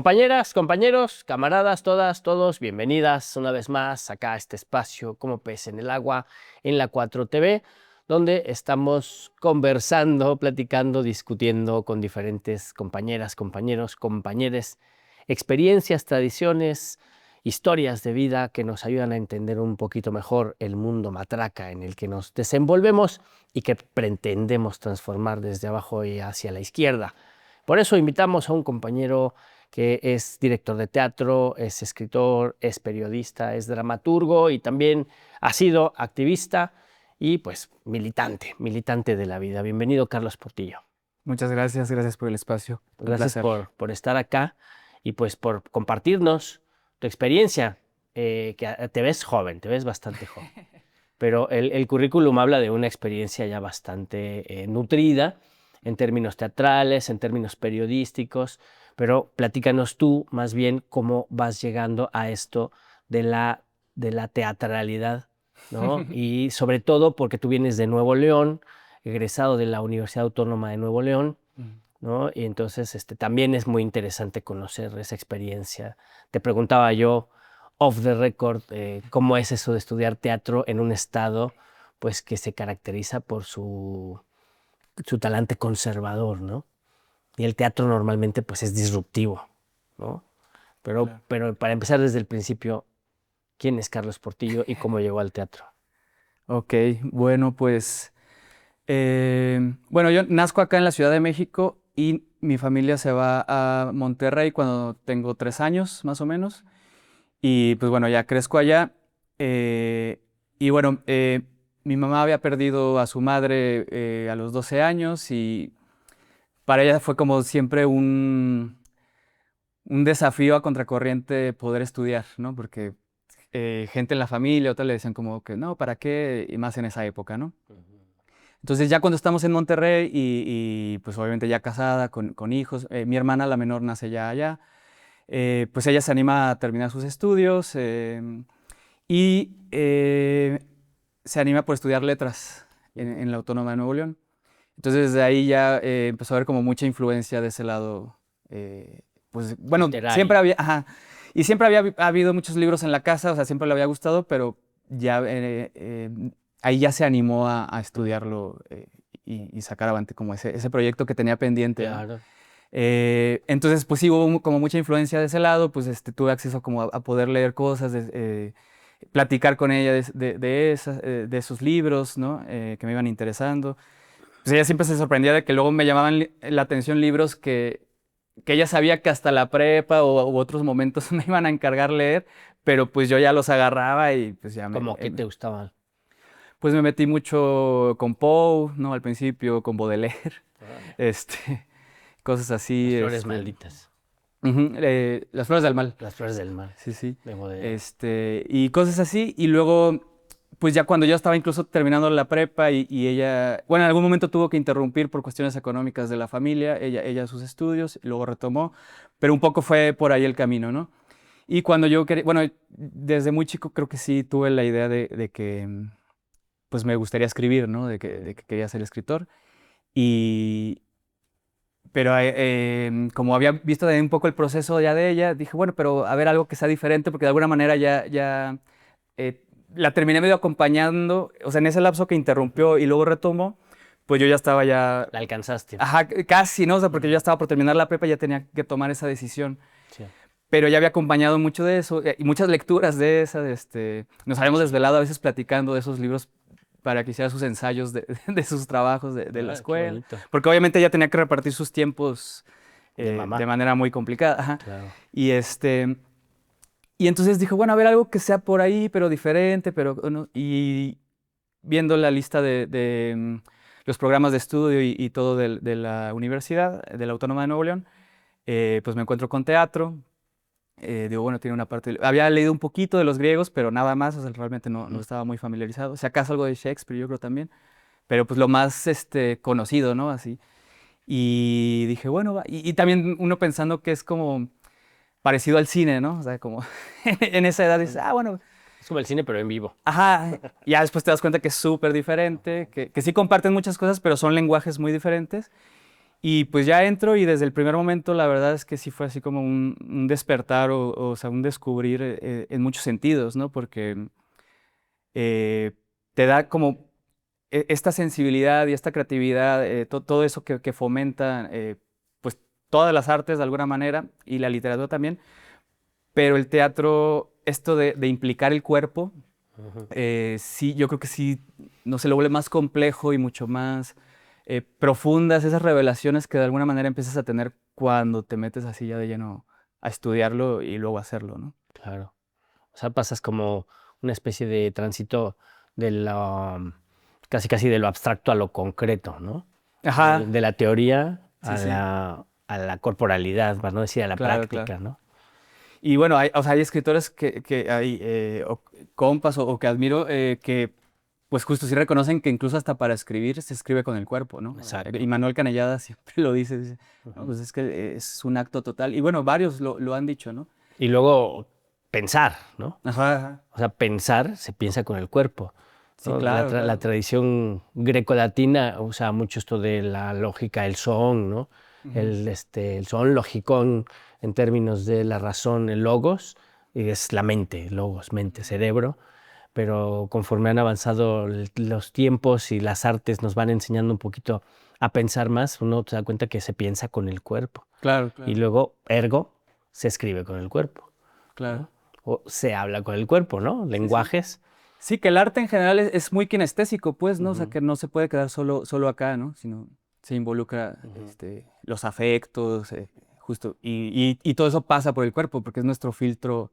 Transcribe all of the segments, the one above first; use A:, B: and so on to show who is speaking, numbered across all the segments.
A: Compañeras, compañeros, camaradas, todas, todos, bienvenidas una vez más acá a este espacio como pez en el agua en la 4TV, donde estamos conversando, platicando, discutiendo con diferentes compañeras, compañeros, compañeres, experiencias, tradiciones, historias de vida que nos ayudan a entender un poquito mejor el mundo matraca en el que nos desenvolvemos y que pretendemos transformar desde abajo y hacia la izquierda. Por eso invitamos a un compañero que es director de teatro, es escritor, es periodista, es dramaturgo y también ha sido activista y pues militante de la vida. Bienvenido, Carlos Portillo.
B: Muchas gracias por el espacio. Un
A: Gracias
B: placer.
A: por estar acá y pues por compartirnos tu experiencia, te ves joven, te ves bastante joven, pero el currículum habla de una experiencia ya bastante nutrida en términos teatrales, en términos periodísticos, pero platícanos tú más bien cómo vas llegando a esto de la teatralidad, ¿no? Y sobre todo porque tú vienes de Nuevo León, egresado de la Universidad Autónoma de Nuevo León,
B: Mm.
A: ¿no? Y entonces también es muy interesante conocer esa experiencia. Te preguntaba yo, off the record, cómo es eso de estudiar teatro en un estado pues, que se caracteriza por su talante conservador, ¿no? Y el teatro normalmente pues, es disruptivo, ¿no? Pero,
B: Claro.
A: pero para empezar desde el principio, ¿quién es Carlos Portillo y cómo llegó al teatro?
B: Ok, bueno, pues, bueno, yo nazco acá en la Ciudad de México y mi familia se va a Monterrey cuando tengo 3 años, más o menos. Y pues bueno, ya crezco allá. Y bueno, mi mamá había perdido a su madre a los 12 años y para ella fue como siempre un desafío a contracorriente poder estudiar, ¿no? Porque gente en la familia o tal le decían como que no, ¿para qué? Y más en esa época, ¿no? Entonces ya cuando estamos en Monterrey pues obviamente ya casada con hijos, mi hermana la menor nace ya allá, pues ella se anima a terminar sus estudios y se anima por estudiar letras en la Autónoma de Nuevo León. Entonces desde ahí ya empezó a haber como mucha influencia de ese lado. Pues bueno, siempre
A: Literario.
B: había, ajá, y siempre había habido muchos libros en la casa, o sea, siempre le había gustado, pero ya ahí ya se animó a estudiarlo y sacar adelante como ese proyecto que tenía pendiente, ¿no?
A: Claro.
B: Entonces, pues sí, hubo como mucha influencia de ese lado, pues tuve acceso como a poder leer cosas, platicar con ella de esos libros, ¿no? Que me iban interesando. Pues ella siempre se sorprendía de que luego me llamaban la atención libros que ella sabía que hasta la prepa u otros momentos me iban a encargar leer, pero pues yo ya los agarraba y pues ya
A: ¿Cómo que te gustaba?
B: pues me metí mucho con Poe, ¿no? Al principio, con Baudelaire,
A: Órale.
B: este, cosas
A: Las
B: así,
A: flores malditas,
B: Las flores del mal,
A: las flores del mal,
B: sí, sí,
A: de Baudelaire.
B: y cosas así, y luego pues ya cuando yo estaba incluso terminando la prepa y ella, bueno, en algún momento tuvo que interrumpir por cuestiones económicas de la familia, ella sus estudios, y luego retomó, pero un poco fue por ahí el camino, ¿no? Y cuando yo quería, bueno, desde muy chico creo que sí tuve la idea de que, pues me gustaría escribir, ¿no? De que quería ser escritor. Y, pero como había visto de un poco el proceso ya de ella, dije, bueno, pero a ver algo que sea diferente, porque de alguna manera ya la terminé medio acompañando, o sea, en ese lapso que
A: Ujú.
B: interrumpió y luego retomó, pues yo ya estaba ya,
A: La alcanzaste.
B: ajá, casi, ¿no? O sea, porque yo
A: Ujú.
B: ya estaba por terminar la prepa, ya tenía que tomar esa decisión.
A: Sí.
B: Pero ya había acompañado mucho de eso y muchas lecturas de esa, nos habíamos desvelado a veces platicando de esos libros para que hiciera sus ensayos de sus trabajos de la
A: Ah, qué
B: escuela,
A: bonito.
B: porque obviamente ella tenía que repartir sus tiempos
A: De
B: de
A: mamá,
B: manera muy complicada, ajá.
A: claro.
B: Y y entonces dijo, bueno, a ver algo que sea por ahí, pero diferente, pero, bueno, y viendo la lista de los programas de estudio y todo de la universidad, de la Autónoma de Nuevo León, pues me encuentro con teatro. Digo, bueno, tiene una parte. Había leído un poquito de los griegos, pero nada más, o sea, realmente no
A: Ujú.
B: estaba muy familiarizado. Si acaso algo de Shakespeare, yo creo también, pero pues lo más conocido, ¿no? Así. Y dije, bueno, va. Y también uno pensando que es como parecido al cine, ¿no? O sea, como en esa edad dices, ah, bueno,
A: Es como el cine, pero en vivo.
B: ajá. Ya después te das cuenta que es súper diferente, que sí comparten muchas cosas, pero son lenguajes muy diferentes. Y pues ya entro y desde el primer momento la verdad es que sí fue así como un despertar o sea, un descubrir en muchos sentidos, ¿no? Porque eh, te da como esta sensibilidad y esta creatividad, todo eso que fomenta pues todas las artes de alguna manera y la literatura también, pero el teatro, esto de implicar el cuerpo,
A: Ujú.
B: sí, yo creo que sí, no se lo vuelve más complejo y mucho más profundas esas revelaciones que de alguna manera empiezas a tener cuando te metes así ya de lleno a estudiarlo y luego a hacerlo, ¿no?
A: Claro. O sea, pasas como una especie de tránsito de lo, casi casi de lo abstracto a lo concreto, ¿no?
B: Ajá,
A: De la teoría
B: sí, sí,
A: a la corporalidad, para no decir a la
B: claro, claro.
A: práctica, ¿no?
B: Y bueno, o sea, hay escritores que hay, o compas o que admiro, que pues justo sí reconocen que incluso hasta para escribir se escribe con el cuerpo, ¿no? Y
A: Exacto.
B: Manuel Canellada siempre lo dice, dice, no,
A: Ujú.
B: pues es que es un acto total. Y bueno, varios lo han dicho, ¿no?
A: Y luego pensar, ¿no?
B: Ajá, ajá.
A: O sea, pensar se piensa con el cuerpo,
B: Sí,
A: ¿no?
B: claro,
A: La
B: claro.
A: tradición greco-latina usa mucho esto de la lógica, el son, ¿no?
B: Ujú.
A: El son logicón en términos de la razón, el logos, y es la mente, logos, mente, cerebro. Pero conforme han avanzado los tiempos y las artes nos van enseñando un poquito a pensar más, uno se da cuenta que se piensa con el cuerpo.
B: Claro,
A: Y
B: claro,
A: luego, ergo, se escribe con el cuerpo,
B: claro.
A: ¿no? O se habla con el cuerpo, ¿no?
B: Sí, sí.
A: Lenguajes.
B: Sí, que el arte en general es muy kinestésico, pues, ¿no? O sea,
A: Ujú,
B: que no se puede quedar solo acá, ¿no? Sino se involucra
A: ujú.
B: los afectos, justo, y todo eso pasa por el cuerpo, porque es nuestro filtro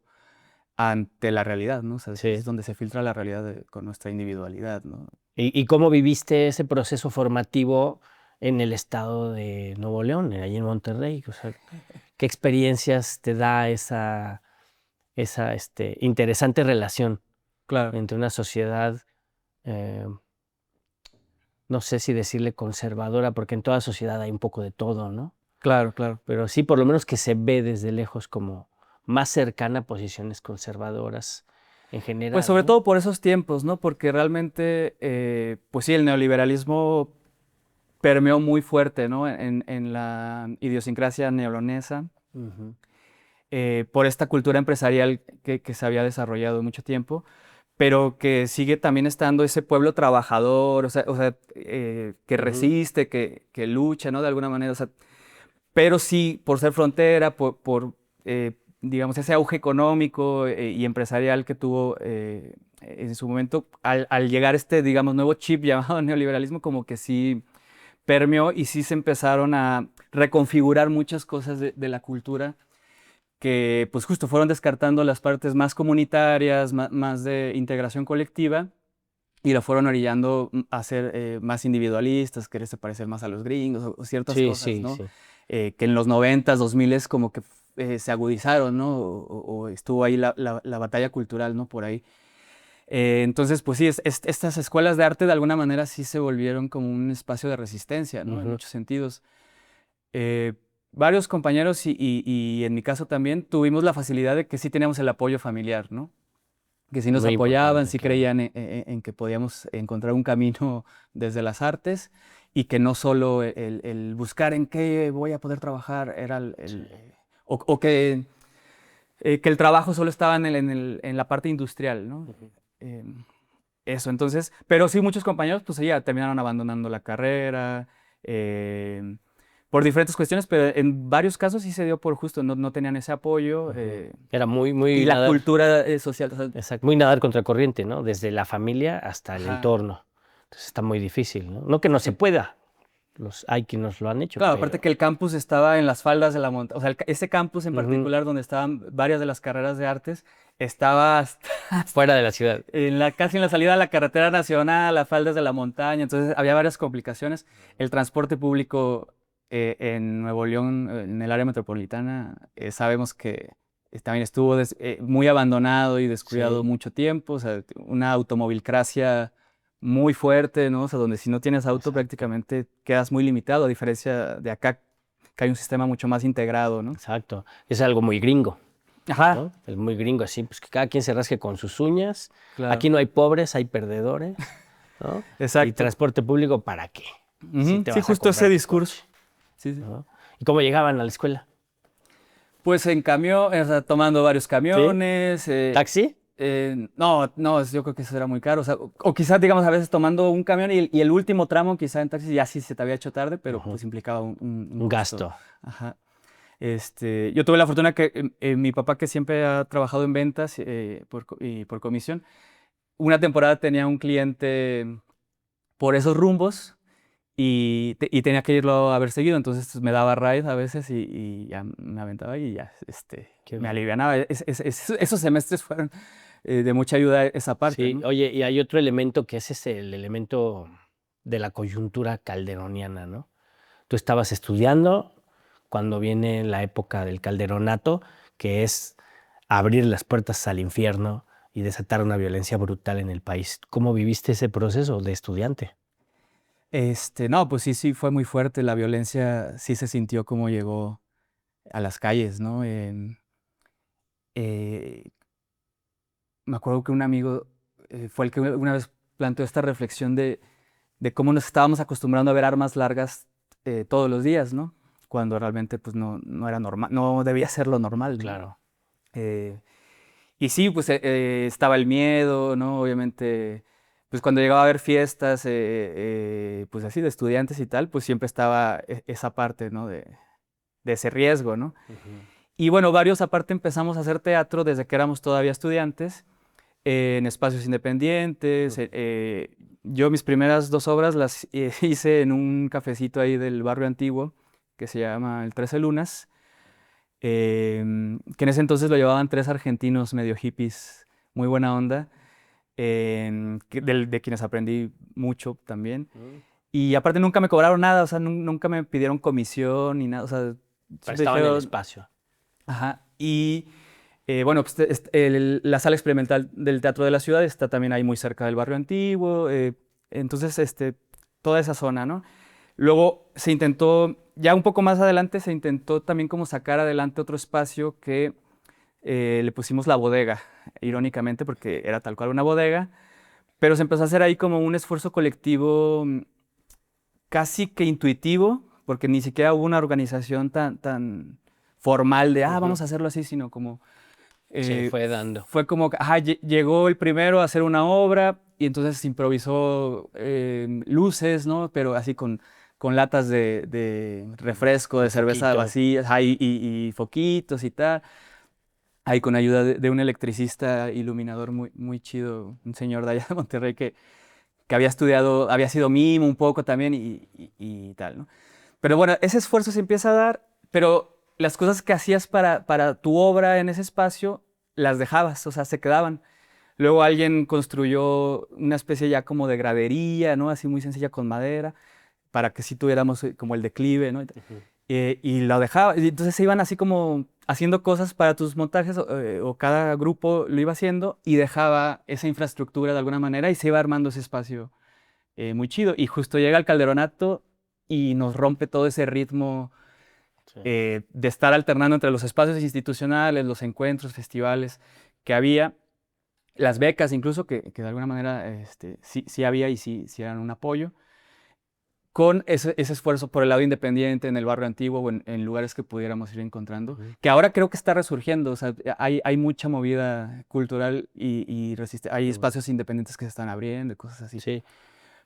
B: ante la realidad, ¿no? O sea, es
A: Sí.
B: donde se filtra la realidad con nuestra individualidad, ¿no?
A: Y cómo viviste ese proceso formativo en el estado de Nuevo León, allí en Monterrey? O sea, ¿qué experiencias te da esa interesante relación
B: Claro,
A: entre una sociedad, eh, no sé si decirle conservadora, porque en toda sociedad hay un poco de todo, ¿no?
B: claro, claro.
A: Pero sí, por lo menos que se ve desde lejos como más cercana a posiciones conservadoras en
B: Pues
A: general,
B: sobre
A: ¿no?
B: todo por esos tiempos, ¿no? Porque realmente, pues sí, el neoliberalismo permeó muy fuerte, ¿no? En la idiosincrasia neolonesa,
A: Ujú,
B: por esta cultura empresarial que se había desarrollado mucho tiempo, pero que sigue también estando ese pueblo trabajador, o sea, que
A: ujú.
B: resiste, que lucha, ¿no? De alguna manera, o sea, pero sí, por ser frontera, digamos, ese auge económico y empresarial que tuvo en su momento, al llegar este, digamos, nuevo chip llamado neoliberalismo, como que sí permeó y sí se empezaron a reconfigurar muchas cosas de la cultura que pues justo fueron descartando las partes más comunitarias, más de integración colectiva y lo fueron orillando a ser más individualistas, quererse parecer más a los gringos o ciertas
A: Sí,
B: cosas,
A: sí,
B: ¿no?
A: sí.
B: Que en los 90s, 2000s como que se agudizaron, ¿no? O estuvo ahí la batalla cultural, ¿no? Por ahí. Entonces, pues sí, estas escuelas de arte de alguna manera sí se volvieron como un espacio de resistencia, ¿no? En
A: Ujú.
B: muchos sentidos. Eh, Varios compañeros y en mi caso también tuvimos la facilidad de que sí teníamos el apoyo familiar, ¿no? Que sí nos
A: Muy
B: apoyaban,
A: importante,
B: sí
A: claro.
B: creían en que podíamos encontrar un camino desde las artes y que no solo el buscar en qué voy a poder trabajar era
A: Sí.
B: o que el trabajo solo estaba en la parte industrial, ¿no?
A: Ujú.
B: Em, Eso, entonces, pero sí muchos compañeros pues ya terminaron abandonando la carrera por diferentes cuestiones, pero en varios casos sí se dio por justo, no tenían ese apoyo
A: Ujú. Era muy
B: y la
A: nadar,
B: cultura social, o sea,
A: exacto, muy nadar contracorriente, ¿no? Desde la familia hasta el
B: ajá,
A: entorno. Entonces está muy difícil, ¿no? No que no se
B: sí.
A: pueda, hay quienes lo han hecho,
B: Claro, aparte que
A: pero
B: el campus estaba en las faldas de la montaña, o sea, ese campus en
A: ujú,
B: particular donde estaban varias de las carreras de artes, estaba
A: fuera de la ciudad.
B: casi en la salida a la carretera nacional, a faldas de la montaña, entonces había varias complicaciones. El transporte público en Nuevo León, en el área metropolitana, sabemos que también estuvo muy abandonado y descuidado
A: Sí,
B: mucho tiempo, o sea, una automovilcracia muy fuerte, ¿no? O sea, donde si no tienes auto
A: exacto,
B: prácticamente quedas muy limitado, a diferencia de acá, que hay un sistema mucho más integrado, ¿no?
A: exacto. Es algo muy gringo,
B: Ajá,
A: ¿no? Es muy gringo, así, pues que cada quien se rasque con sus uñas. Aquí
B: claro,
A: no hay pobres, hay perdedores, ¿no? Y
B: exacto.
A: transporte público, ¿para qué? Si
B: Ujú,
A: te
B: sí,
A: vas a
B: justo ese
A: comprar tu
B: discurso.
A: coche.
B: sí, sí.
A: ¿no? ¿Y cómo llegaban a la escuela?
B: Pues en camión, o sea, tomando varios
A: ¿Sí?
B: camiones.
A: ¿Taxi?
B: No, no, yo creo que eso era muy caro. O sea, o quizás, digamos, a veces tomando un camión y el último tramo, quizá en taxi, ya sí se te había hecho tarde, pero
A: Ujú.
B: pues implicaba un
A: Un
B: costo.
A: gasto.
B: Ajá. Yo tuve la fortuna que mi papá, que siempre ha trabajado en ventas y por comisión, una temporada tenía un cliente por esos rumbos y tenía que irlo a ver seguido, entonces pues, me daba ride a veces y ya me aventaba y ya
A: Qué
B: me
A: bien.
B: alivianaba. Esos semestres fueron de mucha ayuda esa parte,
A: Sí,
B: ¿no?
A: oye, y hay otro elemento que ese es el elemento de la coyuntura calderoniana, ¿no? Tú estabas estudiando cuando viene la época del calderonato, que es abrir las puertas al infierno y desatar una violencia brutal en el país. ¿Cómo viviste ese proceso de estudiante?
B: No, pues sí, sí, fue muy fuerte. La violencia sí se sintió como llegó a las calles, ¿no? Eh, Me acuerdo que un amigo fue el que una vez planteó esta reflexión de cómo nos estábamos acostumbrando a ver armas largas todos los días, ¿no? Cuando realmente pues no era normal, no debía ser lo normal, ¿no?
A: Claro.
B: Eh, y sí, pues estaba el miedo, ¿no? Obviamente, pues cuando llegaba a haber fiestas, pues así de estudiantes y tal, pues siempre estaba esa parte, ¿no? De ese riesgo, ¿no?
A: Ujú.
B: Y bueno, varios aparte empezamos a hacer teatro desde que éramos todavía estudiantes en espacios independientes. Yo mis primeras dos obras las hice en un cafecito ahí del barrio antiguo que se llama el 13 Lunas, que en ese entonces lo llevaban tres argentinos medio hippies, muy buena onda, de quienes aprendí mucho también.
A: Mm.
B: Y aparte nunca me cobraron nada, o sea, nunca me pidieron comisión ni nada, o sea, siempre
A: Prestaban el
B: dijeron,
A: espacio.
B: ajá. Y bueno, pues la sala experimental del Teatro de la Ciudad está también ahí muy cerca del barrio antiguo. Entonces, toda esa zona, ¿no? Luego se intentó, ya un poco más adelante, se intentó también como sacar adelante otro espacio que le pusimos la bodega, irónicamente, porque era tal cual una bodega, pero se empezó a hacer ahí como un esfuerzo colectivo casi que intuitivo, porque ni siquiera hubo una organización tan formal de,
A: Ujú.
B: vamos a hacerlo así, sino como
A: Se
B: eh,
A: fue dando.
B: fue como que, llegó el primero a hacer una obra y entonces improvisó luces, ¿no? Pero así con latas de refresco,
A: Un
B: de cerveza
A: foquito.
B: vacías, y foquitos y tal. Ahí con ayuda de un electricista iluminador muy chido, un señor de allá de Monterrey que había estudiado, había sido mimo un poco también y tal, ¿no? Pero bueno, ese esfuerzo se empieza a dar, pero las cosas que hacías para tu obra en ese espacio, las dejabas, o sea, se quedaban. Luego alguien construyó una especie ya como de gradería, ¿no? Así muy sencilla con madera, para que sí tuviéramos como el declive, ¿no?
A: Ujú.
B: Y lo dejaba, y entonces se iban así como haciendo cosas para tus montajes, o cada grupo lo iba haciendo y dejaba esa infraestructura de alguna manera y se iba armando ese espacio muy chido. Y justo llega el Calderonato y nos rompe todo ese ritmo
A: Sí.
B: de estar alternando entre los espacios institucionales, los encuentros, festivales que había, las becas incluso, que de alguna manera sí había y sí eran un apoyo, con ese esfuerzo por el lado independiente en el barrio antiguo o en lugares que pudiéramos ir encontrando,
A: Ujú.
B: que ahora creo que está resurgiendo, o sea, hay mucha movida cultural hay
A: Qué bueno.
B: espacios independientes que se están abriendo y cosas así.
A: Sí.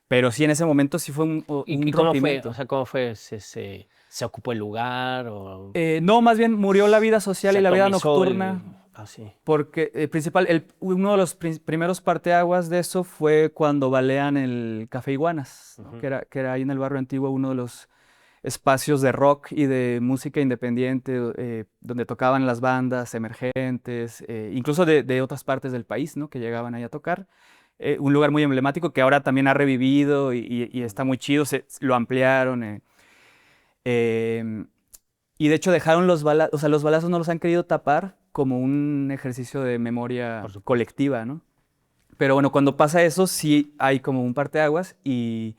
B: Pero sí, en ese momento sí fue
A: Y
B: un
A: cómo fue? O
B: rompimiento.
A: sea, ¿cómo fue? ¿Se ocupó el lugar o
B: No, más bien murió la vida social
A: se
B: y la vida
A: atomizó
B: nocturna,
A: así?
B: porque uno de los primeros parteaguas de eso fue cuando balean el Café Iguanas, ¿no?
A: Ujú.
B: Que era ahí en el barrio antiguo uno de los espacios de rock y de música independiente, donde tocaban las bandas emergentes, incluso de otras partes del país, ¿no? Que llegaban ahí a tocar. Un lugar muy emblemático que ahora también ha revivido y está muy chido, lo ampliaron. Em, y de hecho dejaron los balazos, o sea, los balazos no los han querido tapar como un ejercicio de
A: Por
B: memoria
A: supuesto.
B: colectiva, ¿no? Pero bueno, cuando pasa eso, sí hay como un parteaguas y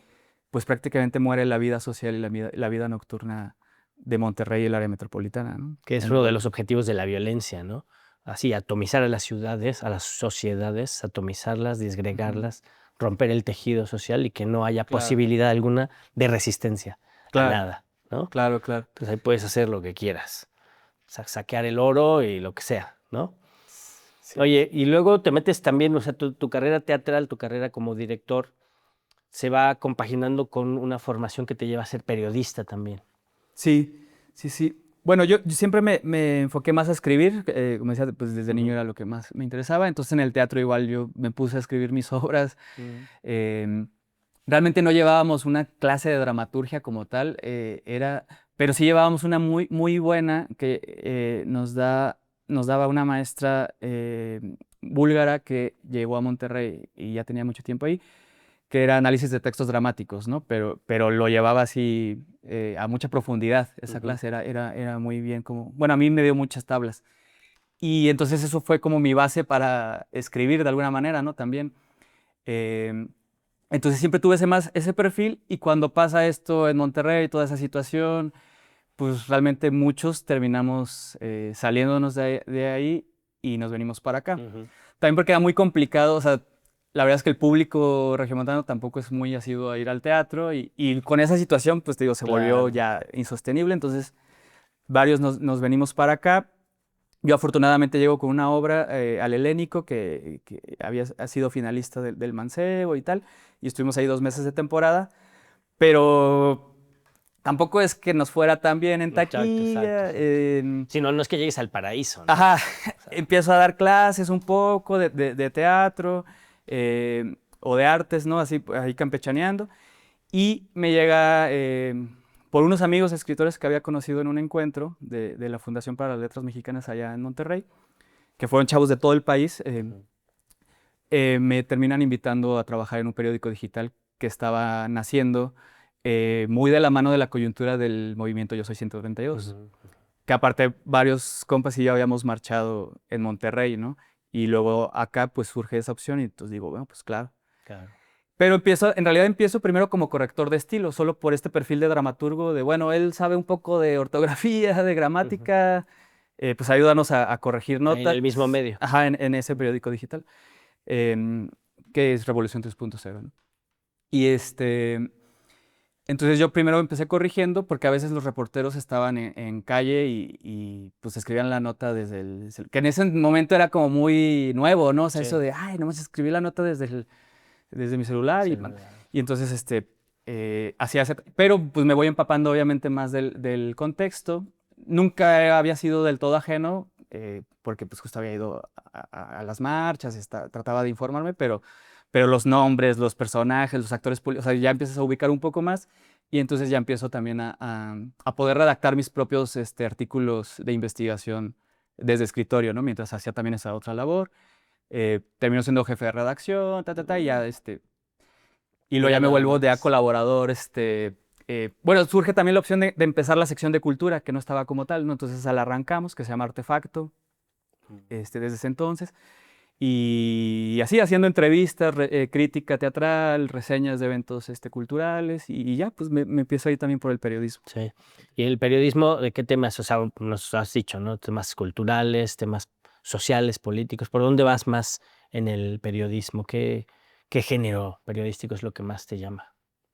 B: pues prácticamente muere la vida social y la vida nocturna de Monterrey y el área metropolitana, ¿no?
A: Que es
B: En el
A: uno de
B: barrio.
A: los objetivos de la violencia, ¿no? Así, atomizar a las ciudades, a las sociedades, atomizarlas,
B: Ujú.
A: disgregarlas, romper el tejido social y que no haya
B: Claro,
A: posibilidad alguna de resistencia a
B: claro.
A: nada. ¿no?
B: Claro, claro.
A: Entonces ahí puedes hacer lo que quieras, saquear el oro y lo que sea, ¿no?
B: Sí.
A: Oye, y luego te metes también, o sea, tu carrera teatral, tu carrera como director, se va compaginando con una formación que te lleva a ser periodista también.
B: Sí, sí, sí. Bueno, yo siempre me enfoqué más a escribir, como decía, pues desde niño
A: Ujú.
B: era lo que más me interesaba, entonces en el teatro igual yo me puse a escribir mis obras.
A: Mm.
B: em, Realmente no llevábamos una clase de dramaturgia como tal, pero sí llevábamos una muy, muy buena que nos daba una maestra búlgara que llegó a Monterrey y ya tenía mucho tiempo ahí, que era análisis de textos dramáticos, ¿no? Pero lo llevaba así a mucha profundidad. Esa
A: Ujú.
B: clase era muy bien como, bueno, a mí me dio muchas tablas. Y entonces eso fue como mi base para escribir de alguna manera, ¿no? También. Em, entonces siempre tuve ese perfil y cuando pasa esto en Monterrey, toda esa situación, pues realmente muchos terminamos saliéndonos de ahí y nos venimos para acá.
A: Ujú.
B: También porque era muy complicado, o sea, la verdad es que el público regiomontano tampoco es muy asiduo a ir al teatro y con esa situación, pues te digo, se volvió
A: Claro.
B: ya insostenible, entonces varios nos venimos para acá. Yo afortunadamente llego con una obra al Helénico que ha sido finalista del Mancebo y tal, y estuvimos ahí 2 meses de temporada, pero tampoco es que nos fuera tan bien en
A: Exacto, exacto,
B: taquilla.
A: exacto. Si no, no es que llegues al paraíso, ¿no?
B: Ajá,
A: O sea,
B: empiezo a dar clases un poco de teatro o de artes, ¿no? Así, ahí campechaneando. Y me llega por unos amigos escritores que había conocido en un encuentro de la Fundación para las Letras Mexicanas allá en Monterrey, que fueron chavos de todo el país,
A: ujú.
B: me terminan invitando a trabajar en un periódico digital que estaba naciendo muy de la mano de la coyuntura del movimiento Yo Soy 132,
A: Ujú.
B: que aparte varios compas y yo habíamos marchado en Monterrey, ¿no? Y luego acá pues surge esa opción y entonces digo, bueno, pues claro.
A: Claro.
B: Pero en realidad empiezo primero como corrector de estilo, solo por este perfil de dramaturgo, de bueno, él sabe un poco de ortografía, de
A: Ujú.
B: gramática, pues ayúdanos a corregir
A: En
B: notas,
A: el mismo medio.
B: ajá, en ese periódico digital, em, que es Revolución 3.0, ¿no? Y entonces yo primero empecé corrigiendo porque a veces los reporteros estaban en calle pues escribían la nota desde que en ese momento era como muy nuevo, ¿no? O sea, eso
A: Sí.
B: de, ay, nomás escribí la nota desde mi celular
A: Celular.
B: y entonces así hace, pero pues me voy empapando obviamente más del contexto. Nunca había sido del todo ajeno porque pues justo había ido a las marchas, trataba de informarme, pero los nombres, los personajes, los actores, o sea, ya empiezas a ubicar un poco más y entonces ya empiezo también a poder redactar mis propios artículos de investigación desde escritorio, ¿no? Mientras hacía también esa otra labor. Termino siendo jefe de redacción, y ya y luego ya
A: Mira
B: me
A: nada
B: vuelvo de a
A: más.
B: colaborador, bueno, surge también la opción de empezar la sección de cultura, que no estaba como tal, ¿no? Entonces la arrancamos, que se llama Artefacto, desde ese entonces. Y así, haciendo entrevistas, crítica teatral, reseñas de eventos culturales, y ya, pues me empiezo ahí también por el periodismo.
A: Sí. ¿Y el periodismo de qué temas? O sea, nos has dicho, ¿no? Temas culturales, temas sociales, políticos. ¿Por dónde vas más en el periodismo? ¿Qué género periodístico es lo que más te llama?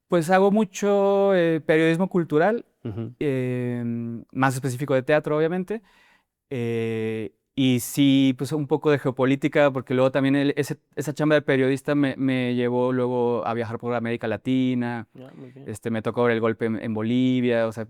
B: Pues hago mucho periodismo cultural,
A: Ujú.
B: más específico de teatro, obviamente. Y sí, pues un poco de geopolítica, porque luego también esa chamba de periodista me llevó luego a viajar por América Latina.
A: Ah, muy bien.
B: Me tocó ver el golpe en Bolivia, o sea,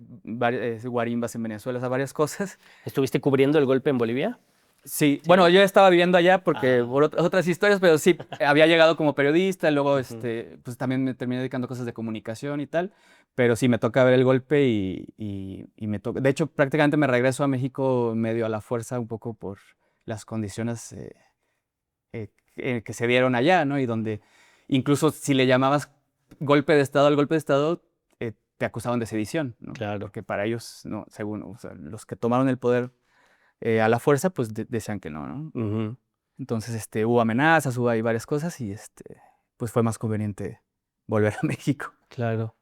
B: guarimbas en Venezuela, o sea, varias cosas.
A: ¿Estuviste cubriendo el golpe en Bolivia?
B: Sí, bueno,
A: Sí.
B: yo estaba viviendo allá porque
A: Ah.
B: por otras historias, pero sí, había llegado como periodista, luego
A: Ujú.
B: pues también me terminé dedicando a cosas de comunicación y tal, pero sí me toca ver el golpe y me toca, de hecho prácticamente me regreso a México medio a la fuerza un poco por las condiciones que se dieron allá, ¿no? Y donde incluso si le llamabas golpe de Estado al golpe de Estado, te acusaban de sedición, ¿no?
A: Claro.
B: Porque para ellos, no, según, o sea, los que tomaron el poder a la fuerza, pues decían que no, ¿no?
A: Ujú.
B: Entonces, hubo amenazas, hubo ahí varias cosas y pues fue más conveniente volver a México.
A: Claro.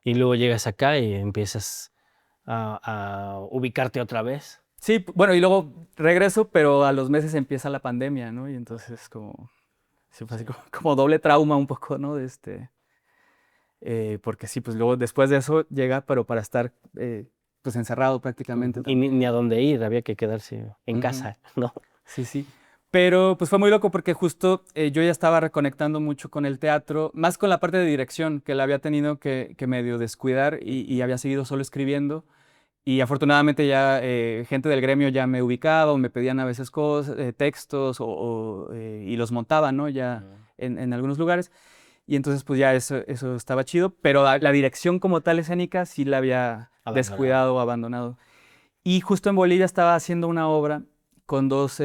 A: Y luego llegas acá y empiezas a ubicarte otra vez.
B: Sí, bueno, y luego regreso, pero a los meses empieza la pandemia, ¿no? Y entonces como, sí, fue así
A: Sí.
B: como doble trauma un poco, ¿no? porque sí, pues luego después de eso llega, pero para estar pues encerrado prácticamente.
A: Y ni a dónde ir, había que quedarse en casa, ¿no?
B: Sí, sí. Pero pues fue muy loco porque justo yo ya estaba reconectando mucho con el teatro, más con la parte de dirección, que la había tenido que medio descuidar y había seguido solo escribiendo. Y afortunadamente ya gente del gremio ya me ubicaba o me pedían a veces cosas, textos y los montaba, ¿no? Ya en algunos lugares. Y entonces pues ya eso estaba chido, pero la dirección como tal escénica sí la había
A: Abandonado.
B: descuidado o abandonado. Y justo en Bolivia estaba haciendo una obra con dos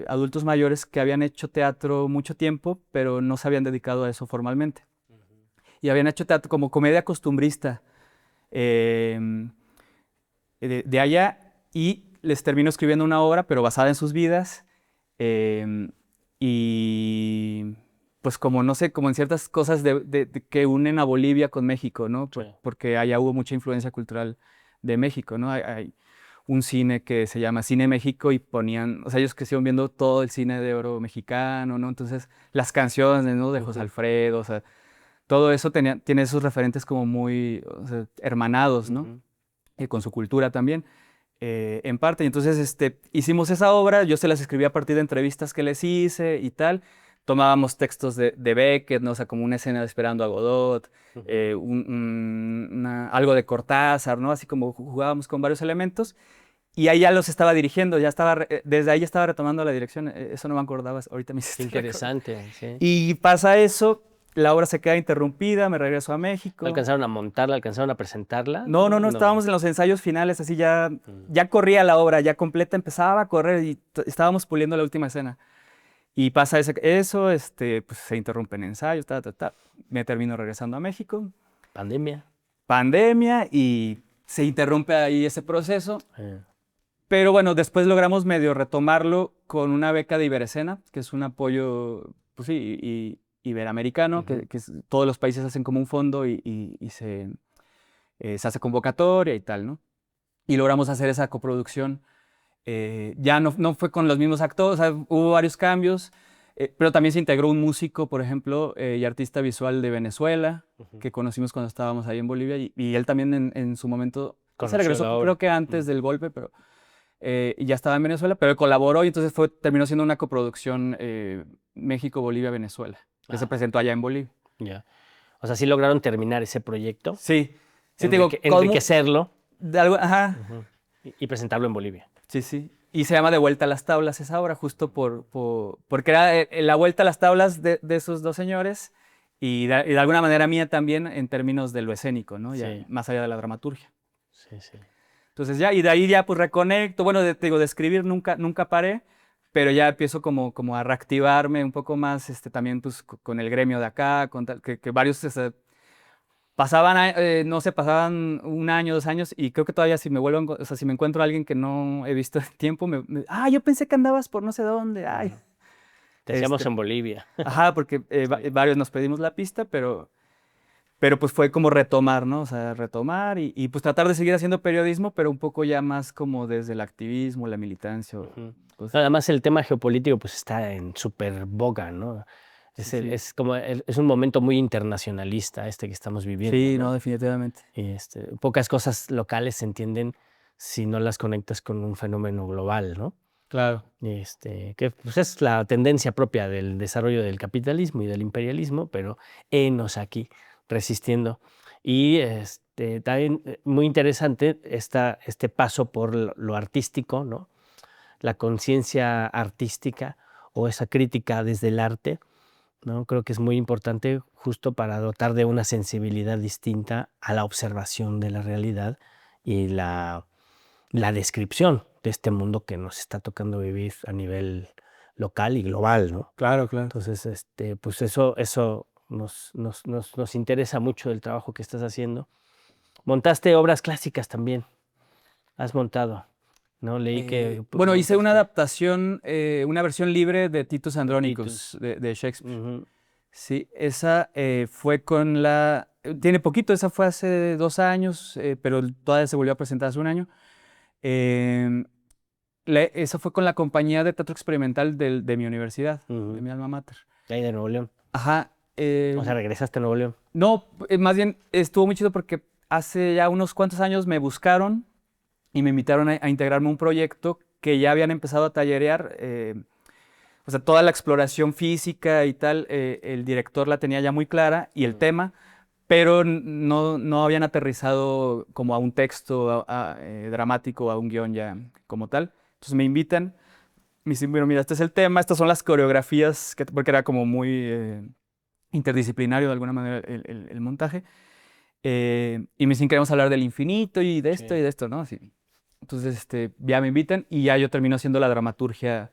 B: adultos mayores que habían hecho teatro mucho tiempo, pero no se habían dedicado a eso formalmente. Y habían hecho teatro como comedia costumbrista em, de allá y les termino escribiendo una obra, pero basada en sus vidas. em, y pues como, no sé, como en ciertas cosas que unen a Bolivia con México, ¿no?
A: Sí.
B: Porque allá hubo mucha influencia cultural de México, ¿no? Hay un cine que se llama Cine México y ponían, o sea, ellos crecieron viendo todo el cine de oro mexicano, ¿no? Entonces, las canciones, ¿no? De José Alfredo, o sea, todo eso tiene esos referentes como muy, o sea, hermanados, ¿no? Y con su cultura también, en parte. Y entonces, hicimos esa obra, yo se las escribí a partir de entrevistas que les hice y tal. Tomábamos textos de Beckett, ¿no? O sea, como una escena de Esperando a Godot, algo de Cortázar, ¿no? Así como jugábamos con varios elementos. Y ahí ya los estaba dirigiendo, desde ahí ya estaba retomando la dirección, eso no me acordaba, ahorita me
A: Qué
B: hiciste recordar.
A: interesante, sí.
B: Y pasa eso, la obra se queda interrumpida, me regreso a México.
A: ¿Alcanzaron a montarla, alcanzaron a presentarla?
B: No,
A: No.
B: estábamos en los ensayos finales, así ya,
A: Mm.
B: ya corría la obra, ya completa, empezaba a correr y estábamos puliendo la última escena. Y pasa eso, pues se interrumpen ensayos, me termino regresando a México,
A: Pandemia.
B: pandemia y se interrumpe ahí ese proceso.
A: Eh,
B: Pero bueno, después logramos medio retomarlo con una beca de Iberescena, que es un apoyo, pues sí, iberoamericano, todos los países hacen como un fondo y se hace convocatoria y tal, ¿no? Y logramos hacer esa coproducción. Ya no fue con los mismos actores, o sea, hubo varios cambios, pero también se integró un músico, por ejemplo, y artista visual de Venezuela, que conocimos cuando estábamos ahí en Bolivia, y él también en su momento, él se
A: Conoció
B: regresó
A: la
B: creo
A: obra.
B: que antes del golpe, pero y ya estaba en Venezuela, pero él colaboró y entonces terminó siendo una coproducción México, Bolivia, Venezuela, que se
A: Ah,
B: presentó allá en Bolivia.
A: ya. O sea, sí lograron terminar ese proyecto,
B: Sí, sí te digo,
A: enriquecerlo,
B: ajá,
A: y presentarlo en Bolivia.
B: sí, sí. Y se llama De vuelta a las tablas esa obra, justo porque era la vuelta a las tablas de esos dos señores y de alguna manera mía también en términos de lo escénico, ¿no? Ya
A: Sí,
B: más allá de la dramaturgia.
A: sí, sí.
B: Entonces ya, y de ahí ya pues reconecto, bueno, te digo, de escribir nunca paré, pero ya empiezo como a reactivarme un poco más, también pues con el gremio de acá, que varios pasaban, no sé, pasaban un año, 2 años, y creo que todavía si me vuelvo, o sea, si me encuentro a alguien que no he visto en tiempo, yo pensé que andabas por no sé dónde, ay.
A: Te hacíamos
B: Este,
A: en Bolivia.
B: ajá, porque
A: Sí.
B: varios nos pedimos la pista, pero pues fue como retomar, ¿no? O sea, retomar y pues tratar de seguir haciendo periodismo, pero un poco ya más como desde el activismo, la militancia.
A: Ujú.
B: Pues,
A: Además, el tema geopolítico pues está en súper boga, ¿no?
B: sí, sí.
A: Es un momento muy internacionalista este que estamos viviendo,
B: Sí,
A: ¿no?
B: no, definitivamente.
A: Y pocas cosas locales se entienden si no las conectas con un fenómeno global, ¿no?
B: Claro.
A: Que pues, es la tendencia propia del desarrollo del capitalismo y del imperialismo, pero enos aquí resistiendo. Y también muy interesante este paso por lo artístico, ¿no? La conciencia artística o esa crítica desde el arte, ¿no? Creo que es muy importante justo para dotar de una sensibilidad distinta a la observación de la realidad y la descripción de este mundo que nos está tocando vivir a nivel local y global, ¿no?
B: Claro, claro.
A: Entonces, pues eso nos interesa mucho del trabajo que estás haciendo. Montaste obras clásicas también, has montado, ¿no? Leí que
B: Bueno, hice una
A: montaste
B: adaptación, una versión libre de Titus
A: de
B: Andronicus
A: Titus.
B: de Shakespeare.
A: Ujú.
B: Sí, esa fue tiene poquito, esa fue hace 2 años, pero todavía se volvió a presentar hace un año. Em, esa fue con la compañía de teatro experimental de mi universidad, de
A: Ujú.
B: mi alma mater.
A: De ahí de Nuevo León.
B: Ajá,
A: O sea, regresaste a Nuevo León.
B: No, más bien estuvo muy chido porque hace ya unos cuantos años me buscaron y me invitaron a integrarme a un proyecto que ya habían empezado a tallerear. O sea, toda la exploración física y tal, el director la tenía ya muy clara y el tema, pero no habían aterrizado como a un texto dramático, a un guión ya como tal. Entonces me invitan, me dicen, bueno, mira, este es el tema, estas son las coreografías, porque era como muy interdisciplinario de alguna manera el montaje. Y me dicen, queremos hablar del infinito y de esto y de esto, ¿no? Así. Entonces ya me invitan y ya yo termino haciendo la dramaturgia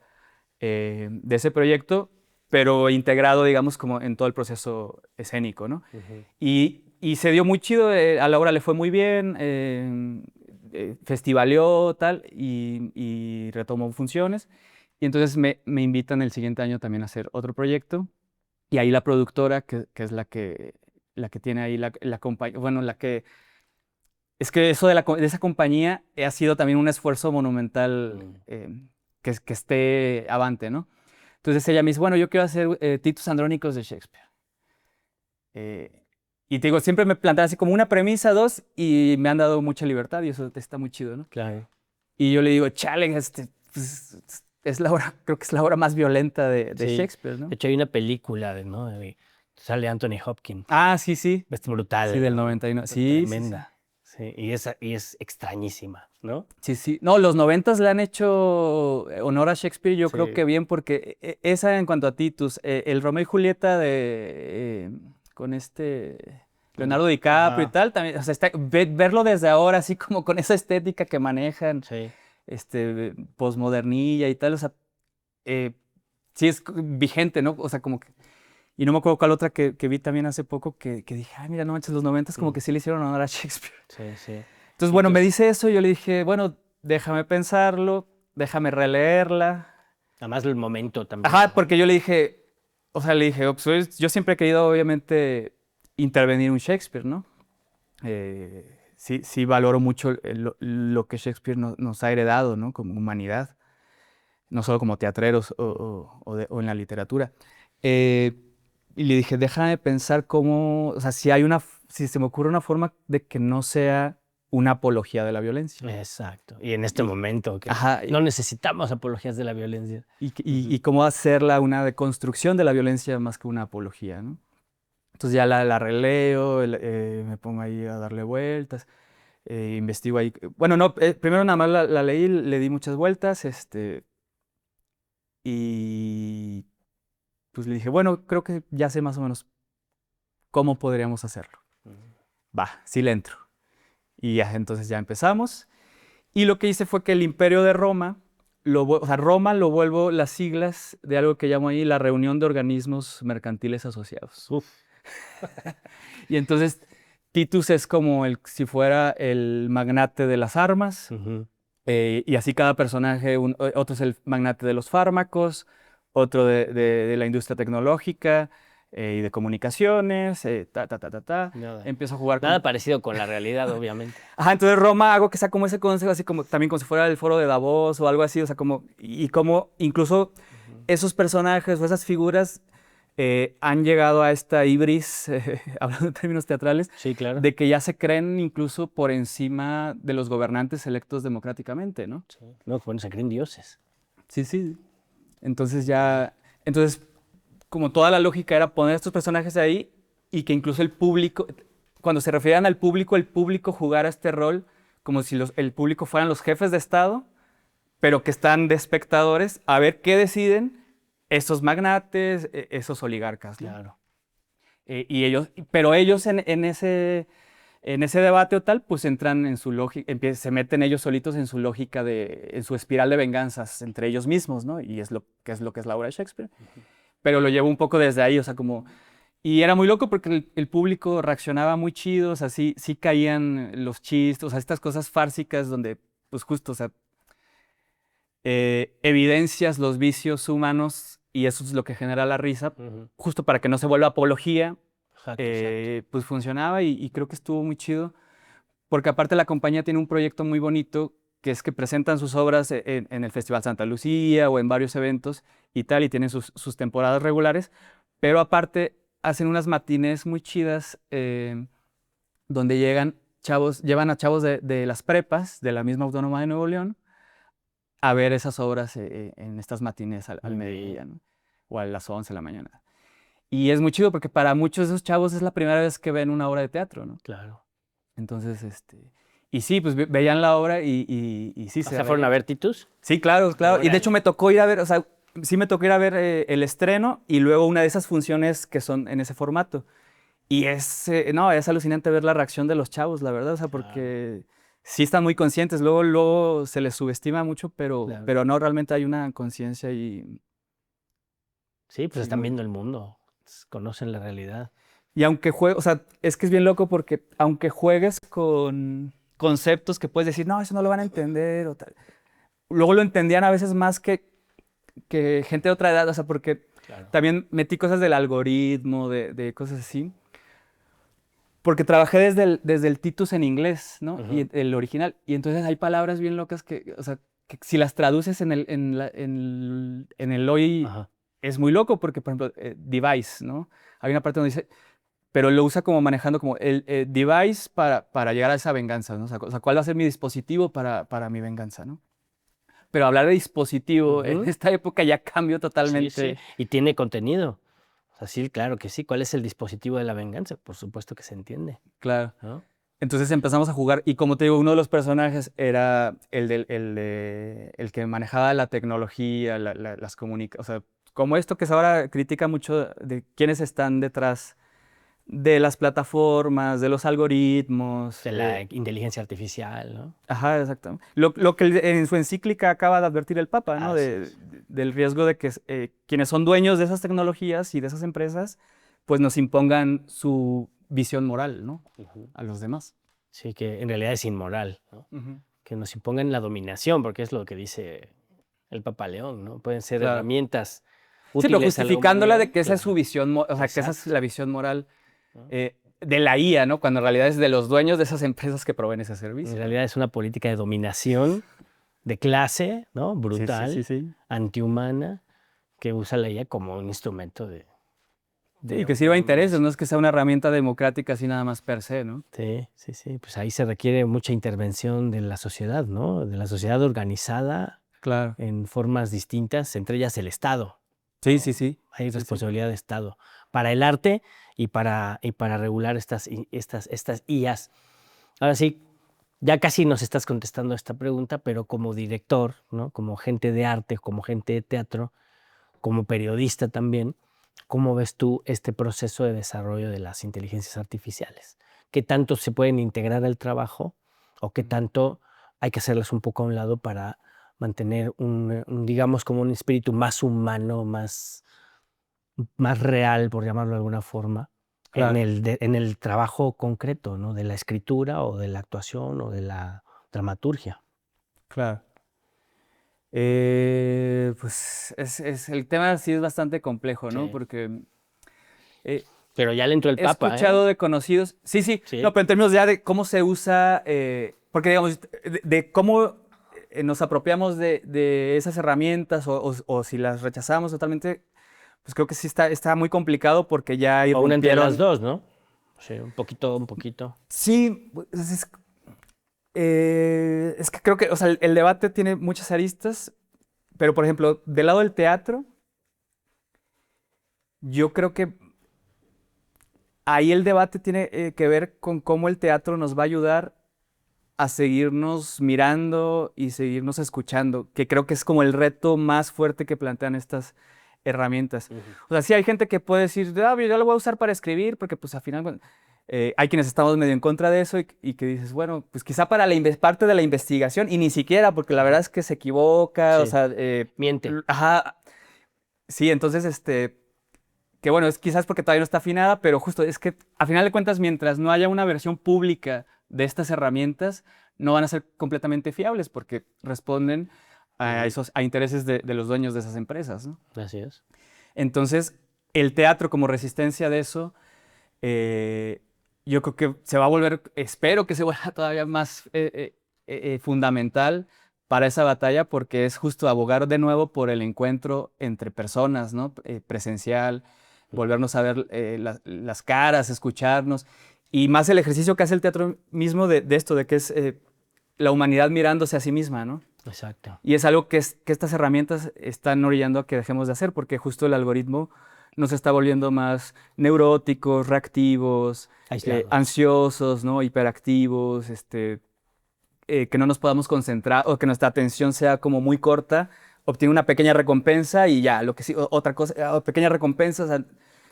B: de ese proyecto, pero integrado, digamos, como en todo el proceso escénico, ¿no? Y se dio muy chido, a la obra le fue muy bien, festivaleó, tal, y retomó funciones. Y entonces me invitan el siguiente año también a hacer otro proyecto, y ahí la productora, que es la que tiene ahí la compañía, bueno, la que... Es que eso de esa compañía ha sido también un esfuerzo monumental que esté avante, ¿no? Entonces ella me dice, bueno, yo quiero hacer Titus Andrónicos de Shakespeare. Y te digo, siempre me plantean así como una premisa, dos, y me han dado mucha libertad y eso está muy chido, ¿no?
A: Claro.
B: Y yo le digo, chale, pues, es la obra, creo que es la obra más violenta de
A: Sí.
B: Shakespeare, ¿no?
A: De hecho, hay una película, ¿no? Sale Anthony Hopkins.
B: Ah, sí, sí.
A: Es brutal.
B: Sí, del
A: ¿no?
B: 99. Sí,
A: Tremenda. Sí. Y es extrañísima, ¿no?
B: Sí, sí. No, los 90 le han hecho honor a Shakespeare, yo creo
A: Sí.
B: que bien, porque esa en cuanto a Titus, el Romeo y Julieta con Leonardo DiCaprio y tal, también, o sea, verlo desde ahora así como con esa estética que manejan,
A: Sí.
B: posmodernilla y tal, o sea, sí es vigente, ¿no? O sea, como que... Y no me acuerdo cuál otra que vi también hace poco que dije, ay, mira, no manches, los 90 como que sí le hicieron honor a Shakespeare.
A: Sí, sí.
B: Entonces, bueno, me dice eso y yo le dije, bueno, déjame pensarlo, déjame releerla.
A: Además, el momento también.
B: Ajá, porque yo le dije, o sea, le dije, pues, yo siempre he querido, obviamente, intervenir un Shakespeare, ¿no? Sí valoro mucho lo que Shakespeare nos ha heredado, ¿no? Como humanidad, no solo como teatreros o en la literatura. Y le dije, déjame pensar cómo, o sea, si se me ocurre una forma de que no sea una apología de la violencia.
A: Exacto. Y en este momento, que
B: Ajá,
A: no necesitamos apologías de la violencia.
B: y cómo hacerla una deconstrucción de la violencia más que una apología, ¿no? Entonces ya la releo, me pongo ahí a darle vueltas, investigo ahí. Bueno, no, primero nada más la leí, le di muchas vueltas, y pues le dije, bueno, creo que ya sé más o menos cómo podríamos hacerlo. Va, sí le entro. Y ya, entonces ya empezamos. Y lo que hice fue que el Imperio de Roma, o sea, Roma lo vuelvo las siglas de algo que llamo ahí la Reunión de Organismos Mercantiles Asociados.
A: Uf.
B: Y entonces Titus es como si fuera el magnate de las armas, y así cada personaje, otro es el magnate de los fármacos, otro de la industria tecnológica y de comunicaciones,
A: Nada.
B: Empiezo a jugar
A: Nada parecido con la realidad, obviamente.
B: Ajá, entonces Roma hago que sea como ese consejo, así como también como si fuera el foro de Davos o algo así, o sea, como, y como incluso esos personajes o esas figuras han llegado a esta ibris, hablando en términos teatrales,
A: Sí, claro.
B: de que ya se creen incluso por encima de los gobernantes electos democráticamente, ¿no?
A: Sí. No, bueno, se creen dioses.
B: Sí, sí. Entonces, como toda la lógica era poner estos personajes ahí y que incluso el público, cuando se referían al público, el público jugara este rol como si el público fueran los jefes de Estado, pero que están de espectadores a ver qué deciden esos magnates, esos oligarcas, ¿no?
A: Claro.
B: Pero ellos en ese debate o tal, pues entran en su lógica, se meten ellos solitos en su lógica, en su espiral de venganzas entre ellos mismos, ¿no? Y es lo que es la obra de Shakespeare. Pero lo llevo un poco desde ahí, o sea, como... Y era muy loco porque el público reaccionaba muy chido, o sea, sí caían los chistes, o sea, estas cosas fársicas donde, pues justo, o sea, evidencias los vicios humanos y eso es lo que genera la risa, justo para que no se vuelva apología,
A: Exacto.
B: pues funcionaba y creo que estuvo muy chido, porque aparte la compañía tiene un proyecto muy bonito, que es que presentan sus obras en el Festival Santa Lucía o en varios eventos y tal, y tienen sus temporadas regulares, pero aparte hacen unas matinés muy chidas donde llevan a chavos de las prepas de la misma Autónoma de Nuevo León a ver esas obras en estas matinés al mediodía, ¿no? O a las 11 de la mañana. Y es muy chido porque para muchos de esos chavos es la primera vez que ven una obra de teatro, ¿no?
A: Claro.
B: Entonces, y sí, pues veían la obra y sí
A: O sea, ¿fueron a ver Titus?
B: Sí, claro, claro. Y de
A: Órale.
B: hecho me tocó ir a ver, o sea, sí me tocó ir a ver el estreno y luego una de esas funciones que son en ese formato. Y no, es alucinante ver la reacción de los chavos, la verdad, o sea,
A: Claro.
B: porque sí están muy conscientes. Luego se les subestima mucho,
A: Claro.
B: pero no, realmente hay una conciencia y
A: Sí, pues
B: sí,
A: están viendo el mundo, conocen la realidad.
B: Y aunque juegues, o sea, es que es bien loco porque aunque juegues con conceptos que puedes decir, no, eso no lo van a entender o tal, luego lo entendían a veces más que gente de otra edad, o sea, porque
A: Claro.
B: también metí cosas del algoritmo, de cosas así, porque trabajé desde el Titus en inglés, ¿no? Y el original, y entonces hay palabras bien locas que, o sea, que si las traduces en el hoy
A: Ajá.
B: es muy loco porque, por ejemplo, device, ¿no? Hay una parte donde dice, pero lo usa como manejando como el device para llegar a esa venganza, ¿no? O sea, ¿cuál va a ser mi dispositivo para mi venganza, ¿no? Pero hablar de dispositivo en
A: Ujú.
B: esta época ya cambió
A: Sí,
B: totalmente.
A: sí. Y tiene contenido. O sea, sí, claro que sí. ¿Cuál es el dispositivo de la venganza? Por supuesto que se entiende,
B: Claro.
A: ¿no?
B: Entonces empezamos a jugar y como te digo, uno de los personajes era el que manejaba la tecnología, las comunicaciones, o sea, como esto que ahora critica mucho de quiénes están detrás de las plataformas, de los algoritmos.
A: De la inteligencia artificial, ¿no?
B: Ajá, exactamente. Lo que en su encíclica acaba de advertir el Papa, ¿no?
A: Así es.
B: Del riesgo de que quienes son dueños de esas tecnologías y de esas empresas, pues nos impongan su visión moral, ¿no?
A: Ujú.
B: A los demás.
A: Sí, que en realidad es inmoral, ¿no?
B: Ujú.
A: Que nos impongan la dominación, porque es lo que dice el Papa León, ¿no? Pueden ser
B: Claro.
A: herramientas
B: Sí, pero
A: útiles a la
B: justificándola
A: humanidad.
B: de que esa es su
A: Claro,
B: visión, o sea, que esa es
A: exacto,
B: la visión moral
A: ¿no?
B: de la IA, ¿no? Cuando en realidad es de los dueños de esas empresas que proveen ese
A: En
B: servicio.
A: realidad es una política de dominación de clase, ¿no?
B: Sí, sí, sí,
A: Brutal,
B: sí.
A: antihumana, que usa la IA como un instrumento
B: Sí,
A: de
B: y que sirva a intereses, no
A: dominación.
B: es que sea una herramienta democrática así nada más per se, ¿no?
A: Sí, sí, sí. Pues ahí se requiere mucha intervención de la sociedad, ¿no? De la sociedad organizada
B: Claro.
A: en formas distintas, entre ellas el Estado,
B: Sí,
A: ¿no?
B: sí, sí.
A: Hay
B: Sí, sí.
A: responsabilidad de Estado para el arte y para regular estas IAs. Ahora sí, ya casi nos estás contestando esta pregunta, pero como director, ¿no? Como gente de arte, como gente de teatro, como periodista también, ¿cómo ves tú este proceso de desarrollo de las inteligencias artificiales? ¿Qué tanto se pueden integrar al trabajo o qué
B: Mm.
A: tanto hay que hacerlas un poco a un lado para mantener digamos, como un espíritu más humano, más real, por llamarlo de alguna forma,
B: Claro,
A: en el trabajo concreto, ¿no? De la escritura o de la actuación o de la dramaturgia?
B: claro. Pues el tema sí es bastante complejo, ¿no?
A: Sí.
B: Porque eh,
A: Pero ya le entró el
B: he
A: Papa, ¿eh?
B: escuchado de conocidos, sí, sí, no,
A: Sí.
B: pero en términos ya de cómo se usa, porque digamos, de cómo nos apropiamos de esas herramientas o si las rechazamos totalmente, pues creo que sí está muy complicado porque ya
A: O una entre las
B: irrumpieron.
A: dos, ¿no? Sí, un poquito, un poquito.
B: Sí, pues, es que creo que, o sea, el debate tiene muchas aristas, pero por ejemplo, del lado del teatro, yo creo que ahí el debate tiene que ver con cómo el teatro nos va a ayudar a seguirnos mirando y seguirnos escuchando, que creo que es como el reto más fuerte que plantean estas herramientas.
A: Ujú.
B: O sea, sí hay gente que puede decir, ah, yo lo voy a usar para escribir, porque pues al final, bueno, hay quienes estamos medio en contra de eso y que dices, bueno, pues quizá para parte de la investigación y ni siquiera, porque la verdad
A: Ajá.
B: es que se equivoca, o
A: Sí,
B: sea,
A: miente.
B: ajá, sí, entonces, que bueno, es quizás porque todavía no está afinada, pero justo es que a final de cuentas, mientras no haya una versión pública de estas herramientas, no van a ser completamente fiables porque responden
A: Ujú.
B: a intereses de los dueños de esas empresas, ¿no?
A: Así es.
B: Entonces, el teatro como resistencia de eso, eh, yo creo que se va a volver, espero que se vuelva todavía más fundamental para esa batalla porque es justo abogar de nuevo por el encuentro entre personas, ¿no? Presencial, volvernos a ver las caras, escucharnos. Y más el ejercicio que hace el teatro mismo de esto, de que es la humanidad mirándose a sí misma, ¿no?
A: Exacto.
B: Y es algo que estas herramientas están orillando a que dejemos de hacer, porque justo el algoritmo nos está volviendo más neuróticos, reactivos,
A: Aislados.
B: ansiosos, ¿no? Hiperactivos, que no nos podamos concentrar o que nuestra atención sea como muy corta, obtiene una pequeña recompensa y ya, lo que sí, otra cosa, pequeña recompensa, o sea,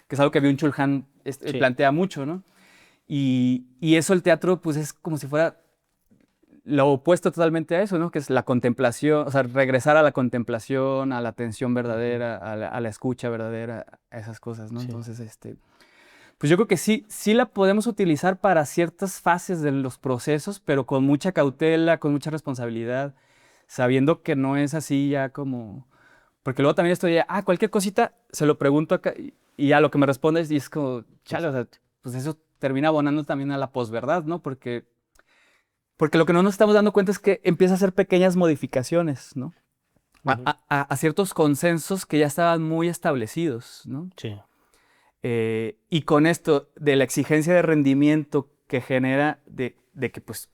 B: que es algo que Byung-Chul Han
A: Sí.
B: plantea mucho, ¿no? Y eso el teatro, pues es como si fuera lo opuesto totalmente a eso, ¿no? Que es la contemplación, o sea, regresar a la contemplación, a la atención verdadera, a la escucha verdadera, a esas cosas, ¿no?
A: Sí.
B: Entonces, pues yo creo que sí la podemos utilizar para ciertas fases de los procesos, pero con mucha cautela, con mucha responsabilidad, sabiendo que no es así ya como... Porque luego también estoy, cualquier cosita, se lo pregunto acá y ya lo que me respondes y es como, chale, o sea, pues eso termina abonando también a la posverdad, ¿no? Porque lo que no nos estamos dando cuenta es que empieza a hacer pequeñas modificaciones, ¿no?
A: Ujú.
B: A ciertos consensos que ya estaban muy establecidos, ¿no?
A: Sí.
B: Y con esto de la exigencia de rendimiento que genera de que pues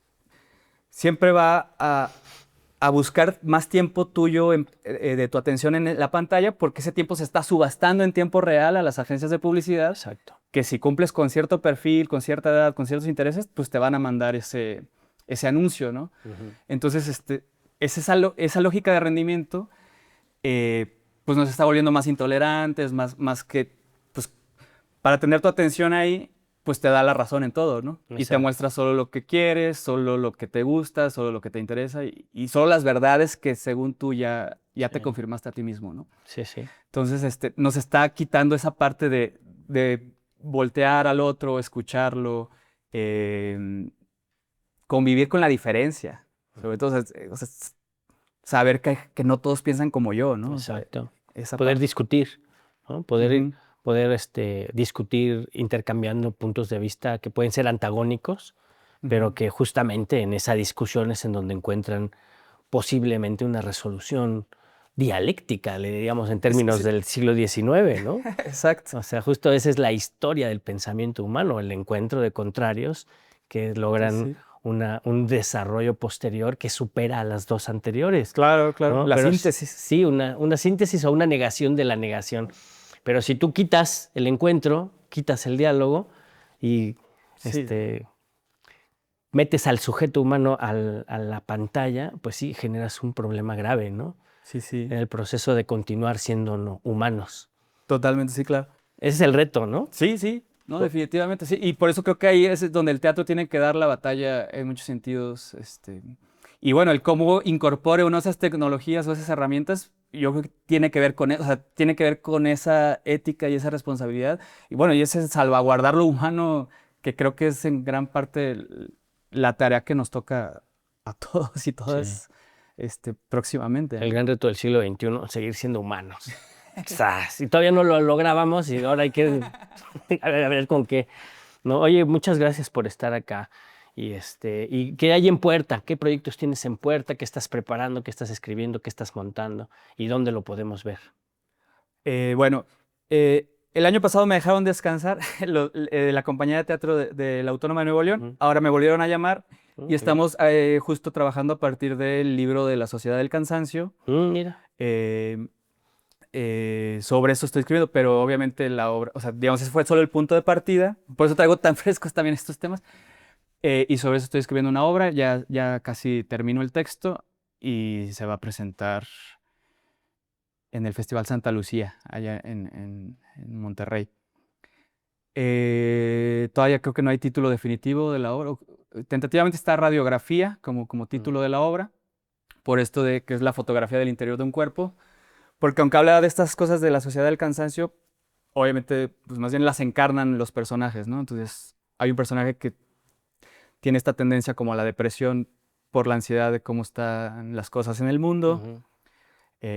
B: siempre va a buscar más tiempo tuyo, de tu atención en la pantalla, porque ese tiempo se está subastando en tiempo real a las agencias de publicidad,
A: Exacto.
B: que si cumples con cierto perfil, con cierta edad, con ciertos intereses, pues te van a mandar ese anuncio, ¿no?
A: Ujú.
B: Entonces, esa lógica de rendimiento, pues nos está volviendo más intolerantes, más que, pues, para tener tu atención ahí, pues te da la razón en todo, ¿no? Y te
A: Exacto.
B: muestra solo lo que quieres, solo lo que te gusta, solo lo que te interesa y solo las verdades que según tú ya te
A: Sí.
B: confirmaste a ti mismo, ¿no?
A: Sí, sí.
B: Entonces, nos está quitando esa parte de voltear al otro, escucharlo, convivir con la diferencia. Sobre todo, o sea, saber que no todos piensan como yo, ¿no? O sea,
A: Exacto.
B: esa
A: Poder
B: parte.
A: discutir, ¿no?
B: Ujú,
A: Poder discutir intercambiando puntos de vista que pueden ser antagónicos, pero
B: ujú.
A: que justamente en esa discusión es en donde encuentran posiblemente una resolución dialéctica, le diríamos en términos
B: Sí,
A: del siglo XIX, ¿no?
B: exacto.
A: O sea, justo esa es la historia del pensamiento humano, el encuentro de contrarios que
B: Sí,
A: logran
B: sí.
A: un desarrollo posterior que supera a las dos anteriores,
B: Claro, claro.
A: ¿no?
B: La
A: Pero
B: síntesis.
A: sí, una síntesis o una negación de la negación. Pero si tú quitas el encuentro, quitas el diálogo y
B: Sí,
A: este, metes al sujeto humano a la pantalla, pues sí, generas un problema grave, ¿no?
B: sí, sí.
A: En el proceso de continuar siendo humanos.
B: Totalmente, sí, claro.
A: Ese es el reto, ¿no?
B: Sí, sí. No,
A: Po-
B: definitivamente sí. Y por eso creo que ahí es donde el teatro tiene que dar la batalla en muchos sentidos. Y bueno, el cómo incorpore uno esas tecnologías o esas herramientas, yo creo que tiene que ver con eso, o sea, tiene que ver con esa ética y esa responsabilidad. Y bueno, y ese salvaguardar lo humano, que creo que es en gran parte la tarea que nos toca a todos y
A: Sí.
B: todas, próximamente,
A: El
B: ¿no?
A: gran reto del siglo XXI, seguir siendo humanos. Y todavía no lo lográbamos y ahora hay que a ver con qué. No, oye, muchas gracias por estar acá. Y qué hay en puerta, qué proyectos tienes en puerta, qué estás preparando, qué estás escribiendo, qué estás montando y dónde lo podemos ver.
B: Bueno, el año pasado me dejaron descansar la compañía de teatro de la Autónoma de Nuevo León.
A: Ujú.
B: Ahora me volvieron a llamar y
A: Qué bien.
B: estamos justo trabajando a partir del libro de la Sociedad del Cansancio.
A: Mira.
B: Eh, sobre eso estoy escribiendo, pero obviamente la obra, o sea, digamos, ese fue solo el punto de partida. Por eso traigo tan frescos también estos temas. Y sobre eso estoy escribiendo una obra. Ya casi termino el texto y se va a presentar en el Festival Santa Lucía, allá en Monterrey. Todavía creo que no hay título definitivo de la obra. Tentativamente está radiografía como
A: Mm.
B: título de la obra, por esto de que es la fotografía del interior de un cuerpo, porque aunque habla de estas cosas de la sociedad del cansancio, obviamente, pues más bien las encarnan los personajes, ¿no? Entonces, hay un personaje que tiene esta tendencia como a la depresión por la ansiedad de cómo están las cosas en el mundo,
A: Ujú,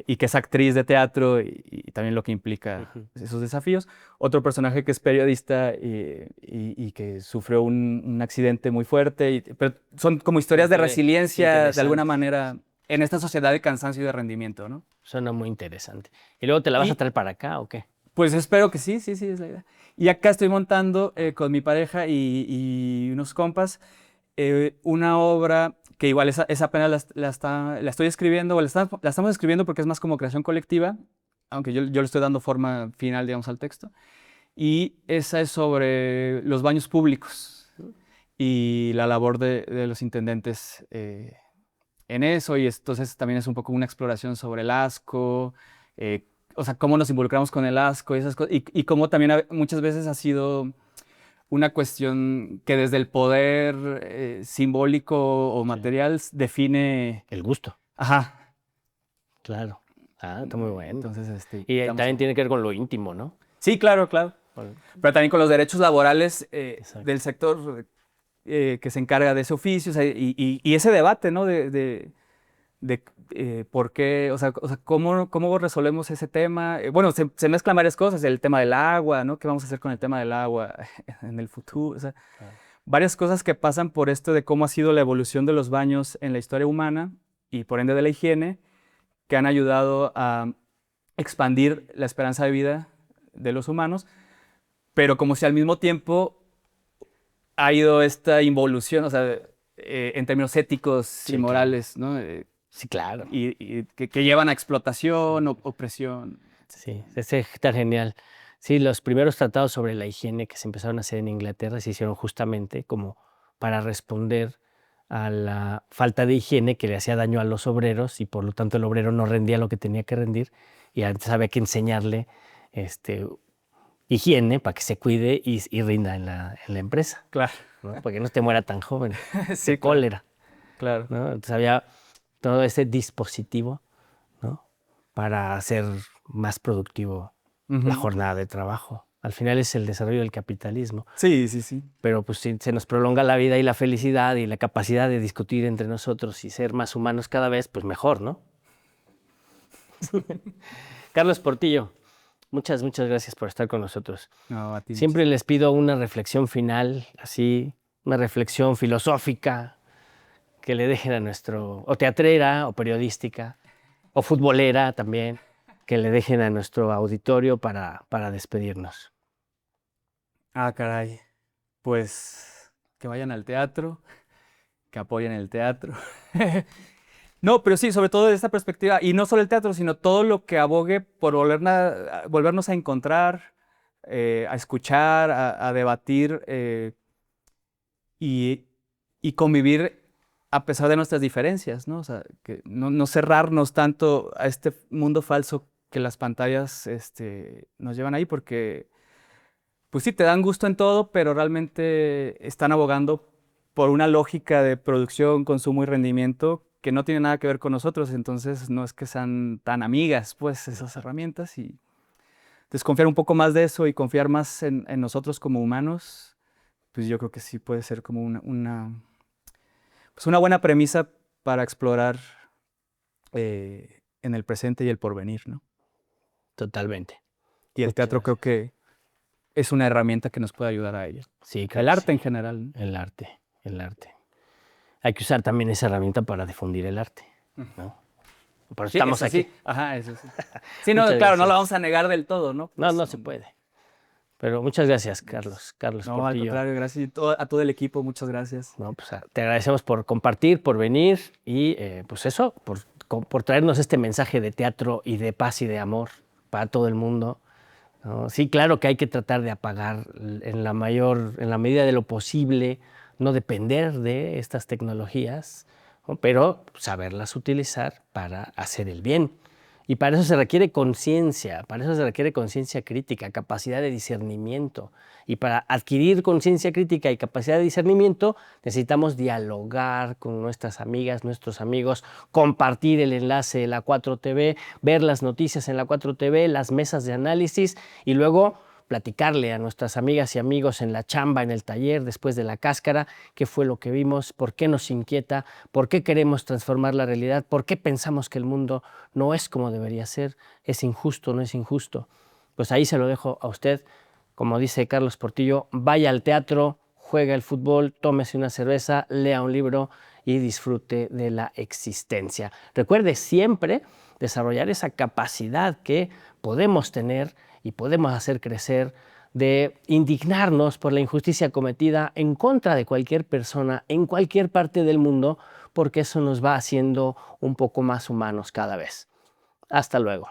B: y que es actriz de teatro y también lo que implica
A: ujú.
B: esos desafíos. Otro personaje que es periodista y que sufrió un accidente muy fuerte, pero son como historias de resiliencia de alguna
A: Interesante.
B: manera en esta sociedad de cansancio y de rendimiento, ¿no?
A: Suena muy interesante. ¿Y luego te la vas a
B: Y
A: traer para acá o qué?
B: Pues espero que sí, sí, sí, es la idea. Y acá estoy montando con mi pareja y unos compas una obra que igual esa apenas la estoy escribiendo, o la estamos escribiendo porque es más como creación colectiva, aunque yo le estoy dando forma final, digamos, al texto. Y esa es sobre los baños públicos y la labor de los intendentes en eso. Y entonces también es un poco una exploración sobre el asco, o sea, cómo nos involucramos con el asco y esas cosas. Y cómo también muchas veces ha sido una cuestión que desde el poder simbólico o
A: Sí.
B: material define.
A: El gusto,
B: Ajá.
A: claro. Ah, está muy bueno.
B: Entonces,
A: Y
B: estamos.
A: también tiene que ver con lo íntimo, ¿no?
B: Sí, claro, claro.
A: Con-
B: Pero también con los derechos laborales del
A: Exacto.
B: sector que se encarga de ese oficio, o sea, y ese debate, ¿no? De por qué, o sea, cómo resolvemos ese tema. Bueno, se mezclan varias cosas, el tema del agua, ¿no? ¿Qué vamos a hacer con el tema del agua en el futuro? O sea,
A: Claro.
B: varias cosas que pasan por esto de cómo ha sido la evolución de los baños en la historia humana y por ende de la higiene, que han ayudado a expandir la esperanza de vida de los humanos, pero como si al mismo tiempo ha ido esta involución, o sea, en términos éticos y
A: Sí, claro.
B: morales, ¿no?
A: Sí, claro.
B: Y que llevan a explotación, opresión.
A: Sí, está genial. Sí, los primeros tratados sobre la higiene que se empezaron a hacer en Inglaterra se hicieron justamente como para responder a la falta de higiene que le hacía daño a los obreros y por lo tanto el obrero no rendía lo que tenía que rendir y antes había que enseñarle este, higiene para que se cuide y rinda en la empresa,
B: Claro,
A: ¿no? Para que no te muera tan joven de
B: sí, claro,
A: cólera,
B: claro.
A: ¿no? Entonces había todo ese dispositivo, ¿no? Para hacer más productivo la
B: Ujú.
A: jornada de trabajo. Al final es el desarrollo del capitalismo,
B: Sí, sí, sí.
A: pero pues si se nos prolonga la vida y la felicidad y la capacidad de discutir entre nosotros y ser más humanos cada vez, pues mejor, ¿no? Carlos Portillo, muchas gracias por estar con nosotros.
B: No, a ti
A: Siempre
B: muchas.
A: les pido una reflexión final, así, una reflexión filosófica que le dejen a nuestro, o teatrera, o periodística, o futbolera también, que le dejen a nuestro auditorio para despedirnos.
B: Ah, caray. Pues que vayan al teatro, que apoyen el teatro. No, pero sí, sobre todo desde esta perspectiva, y no solo el teatro, sino todo lo que abogue por volvernos a encontrar, a escuchar, a debatir y, y convivir a pesar de nuestras diferencias, ¿no? O sea, que no cerrarnos tanto a este mundo falso que las pantallas nos llevan ahí, porque pues sí, te dan gusto en todo, pero realmente están abogando por una lógica de producción, consumo y rendimiento que no tiene nada que ver con nosotros. Entonces no es que sean tan amigas, pues, esas herramientas, y desconfiar un poco más de eso y confiar más en nosotros como humanos, pues yo creo que sí puede ser como pues una buena premisa para explorar en el presente y el porvenir, ¿no?
A: Totalmente.
B: Y el
A: Muchas
B: teatro creo
A: gracias.
B: que es una herramienta que nos puede ayudar a ello.
A: Sí, creo
B: El
A: que sí.
B: arte en general, ¿no?
A: El arte, el arte. Hay que usar también esa herramienta para difundir el arte, ¿no? Por eso
B: Sí,
A: estamos
B: eso
A: aquí.
B: sí. Ajá, eso sí. Sí, no,
A: Muchas
B: claro, no la
A: gracias.
B: vamos a negar del todo, ¿no?
A: No,
B: Pues
A: no se
B: son
A: puede. Pero muchas gracias,
B: muchos.
A: Carlos
B: No, al
A: Portillo.
B: contrario, gracias a todo el equipo, muchas gracias.
A: No, pues, te agradecemos por compartir, por venir y pues eso, por traernos este mensaje de teatro y de paz y de amor para todo el mundo, ¿no? Sí, claro que hay que tratar de apagar en la medida de lo posible, no depender de estas tecnologías, ¿no? Pero saberlas utilizar para hacer el bien. Y para eso se requiere conciencia crítica, capacidad de discernimiento. Y para adquirir conciencia crítica y capacidad de discernimiento necesitamos dialogar con nuestras amigas, nuestros amigos, compartir el enlace de la 4TV, ver las noticias en la 4TV, las mesas de análisis y luego platicarle a nuestras amigas y amigos en la chamba, en el taller, después de la cáscara, qué fue lo que vimos, por qué nos inquieta, por qué queremos transformar la realidad, por qué pensamos que el mundo no es como debería ser, es injusto, no es injusto. Pues ahí se lo dejo a usted. Como dice Carlos Portillo, vaya al teatro, juega el fútbol, tómese una cerveza, lea un libro y disfrute de la existencia. Recuerde siempre desarrollar esa capacidad que podemos tener y podemos hacer crecer, de indignarnos por la injusticia cometida en contra de cualquier persona en cualquier parte del mundo, porque eso nos va haciendo un poco más humanos cada vez. Hasta luego.